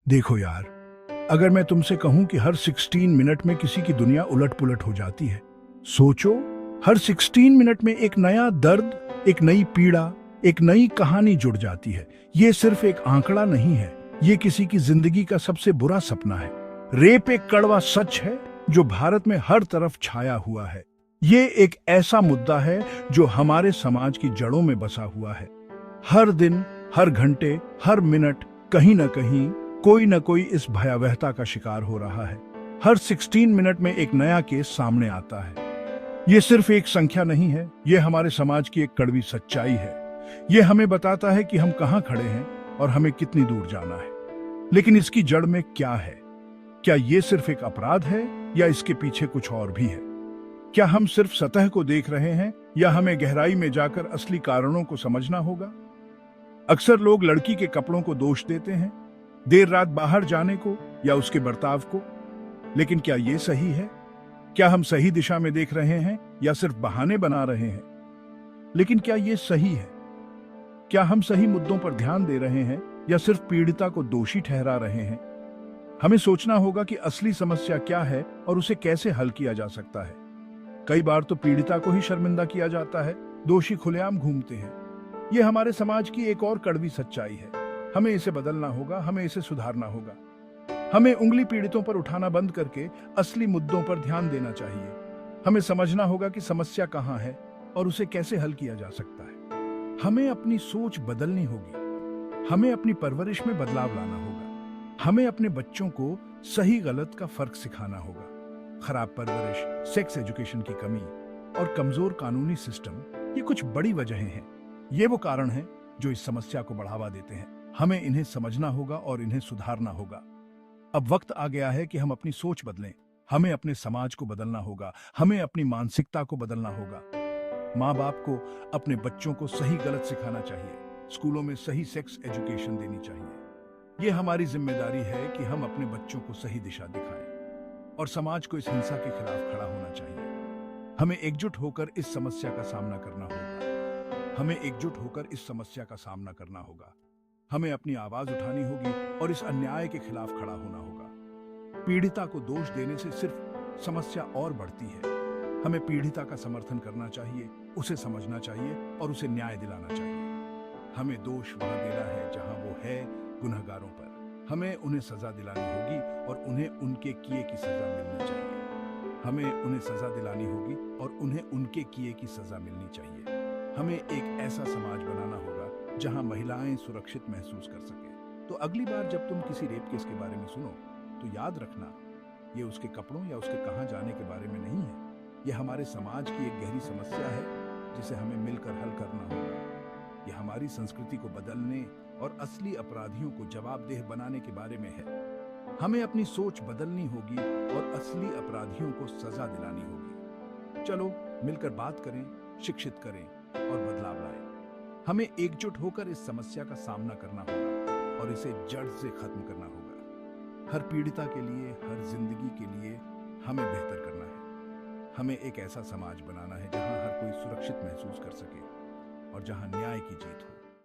देखो यार, अगर मैं तुमसे कहूं कि हर 16 मिनट में किसी की दुनिया उलट-पुलट हो जाती है। सोचो, हर 16 मिनट में एक नया दर्द, एक नई पीड़ा, एक नई कहानी जुड़ जाती है। ये सिर्फ एक आंकड़ा नहीं है, ये किसी की जिंदगी का सबसे बुरा सपना है। रेप एक कड़वा सच है जो भारत में हर तरफ छाया हुआ है। ये एक ऐसा मुद्दा है जो हमारे समाज की जड़ों में बसा हुआ है। हर दिन, हर घंटे, हर मिनट कहीं न कहीं कोई न कोई इस भयावहता का शिकार हो रहा है। हर 16 मिनट में एक नया केस सामने आता है। ये सिर्फ एक संख्या नहीं है, ये हमारे समाज की एक कड़वी सच्चाई है। ये हमें बताता है कि हम कहां खड़े हैं और हमें कितनी दूर जाना है। लेकिन इसकी जड़ में क्या है? क्या ये सिर्फ एक अपराध है या इसके पीछे कुछ और भी है? क्या हम सिर्फ सतह को देख रहे हैं या हमें गहराई में जाकर असली कारणों को समझना होगा? अक्सर लोग लड़की के कपड़ों को दोष देते हैं, देर रात बाहर जाने को या उसके बर्ताव को। लेकिन क्या ये सही है? क्या हम सही दिशा में देख रहे हैं या सिर्फ बहाने बना रहे हैं? लेकिन क्या ये सही है? क्या हम सही मुद्दों पर ध्यान दे रहे हैं या सिर्फ पीड़िता को दोषी ठहरा रहे हैं? हमें सोचना होगा कि असली समस्या क्या है और उसे कैसे हल किया जा सकता है। कई बार तो पीड़िता को ही शर्मिंदा किया जाता है, दोषी खुलेआम घूमते हैं। यह हमारे समाज की एक और कड़वी सच्चाई है। हमें इसे बदलना होगा, हमें इसे सुधारना होगा। हमें उंगली पीड़ितों पर उठाना बंद करके असली मुद्दों पर ध्यान देना चाहिए। हमें समझना होगा कि समस्या कहां है और उसे कैसे हल किया जा सकता है। हमें अपनी सोच बदलनी होगी। हमें अपनी परवरिश में बदलाव लाना होगा। हमें अपने बच्चों को सही गलत का फर्क सिखाना होगा। खराब परवरिश, सेक्स एजुकेशन की कमी और कमजोर कानूनी सिस्टम, ये कुछ बड़ी वजहें हैं। ये वो कारण हैं जो इस समस्या को बढ़ावा देते हैं। हमें इन्हें समझना होगा और इन्हें सुधारना होगा। अब वक्त आ गया है कि हम अपनी सोच बदलें। हमें अपने समाज को बदलना होगा। हमें अपनी मानसिकता को बदलना होगा। माँ बाप को अपने बच्चों को सही गलत सिखाना चाहिए। स्कूलों में सही सेक्स एजुकेशन देनी चाहिए। ये हमारी जिम्मेदारी है कि हम अपने बच्चों को सही दिशा दिखाएं और समाज को इस हिंसा के खिलाफ खड़ा होना चाहिए। हमें एकजुट होकर इस समस्या का सामना करना होगा। हमें एकजुट होकर इस समस्या का सामना करना होगा। हमें अपनी आवाज उठानी होगी और इस अन्याय के खिलाफ खड़ा होना होगा। पीड़िता को दोष देने से सिर्फ समस्या और बढ़ती है। हमें पीड़िता का समर्थन करना चाहिए, उसे समझना चाहिए और उसे न्याय दिलाना चाहिए। हमें दोष वहां देना है जहां वो है गुनहगारों पर। हमें उन्हें सजा दिलानी होगी और उन्हें उनके किए की सजा मिलनी चाहिए। हमें उन्हें सजा दिलानी होगी और उन्हें उनके किए की सजा मिलनी चाहिए। हमें एक ऐसा समाज बनाना होगा जहां महिलाएं सुरक्षित महसूस कर सके। तो अगली बार जब तुम किसी रेप केस के बारे में सुनो तो याद रखना, ये उसके कपड़ों या उसके कहां जाने के बारे में नहीं है। यह हमारे समाज की एक गहरी समस्या है जिसे हमें मिलकर हल करना होगा। यह हमारी संस्कृति को बदलने और असली अपराधियों को जवाबदेह बनाने के बारे में है। हमें अपनी सोच बदलनी होगी और असली अपराधियों को सजा दिलानी होगी। चलो मिलकर बात करें, शिक्षित करें और बदलाव लाएं। हमें एकजुट होकर इस समस्या का सामना करना होगा और इसे जड़ से खत्म करना होगा। हर पीड़िता के लिए, हर जिंदगी के लिए हमें बेहतर करना है। हमें एक ऐसा समाज बनाना है जहां हर कोई सुरक्षित महसूस कर सके और जहां न्याय की जीत हो।